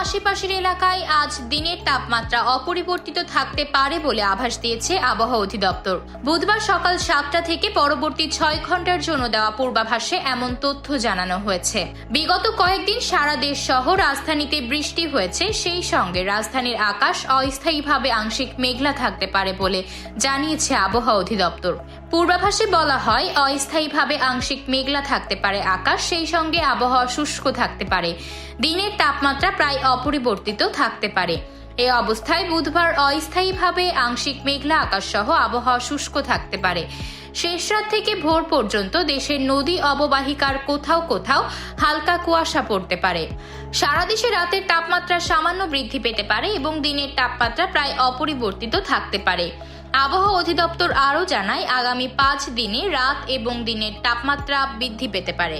আশেপাশের এলাকায় আজ দিনের তাপমাত্রা অপরিবর্তিত থাকতে পারে বলে আভাস দিয়েছে আবহাওয়া অধিদপ্তর। বুধবার সকাল 7টা থেকে পরবর্তী 6 ঘন্টার জন্য দেওয়া পূর্বাভাসে এমন তথ্য জানানো হয়েছে। বিগত কয়েকদিন সারা দেশ সহ রাজধানীতে বৃষ্টি হয়েছে, সেই সঙ্গে রাজধানীর আকাশ অস্থায়ীভাবে আংশিক মেঘলা থাকতে পারে বলে জানিয়েছে আবহাওয়া অধিদপ্তর। পূর্বাভাসে বলা হয়, অস্থায়ীভাবে আংশিক মেঘলা থাকতে পারে আকাশ, সেই সঙ্গে আবহাওয়া শুষ্ক থাকতে পারে। দিনের তাপমাত্রা প্রায় অপরিবর্তিত থাকতে পারে। এই অবস্থায় বুধবার অস্থায়ীভাবে আংশিক মেঘলা আকাশ সহ আবহাওয়া শুষ্ক থাকতে পারে। শেষ রাত থেকে ভোর পর্যন্ত দেশের নদী অববাহিকার কোথাও কোথাও হালকা কুয়াশা পড়তে পারে। সারা দেশে রাতের তাপমাত্রা সামান্য বৃদ্ধি পেতে পারে এবং দিনের তাপমাত্রা প্রায় অপরিবর্তিত থাকতে পারে। আবহাওয়া অধিদপ্তর আরও জানায়, আগামী 5 দিনে রাত এবং দিনের তাপমাত্রা বৃদ্ধি পেতে পারে।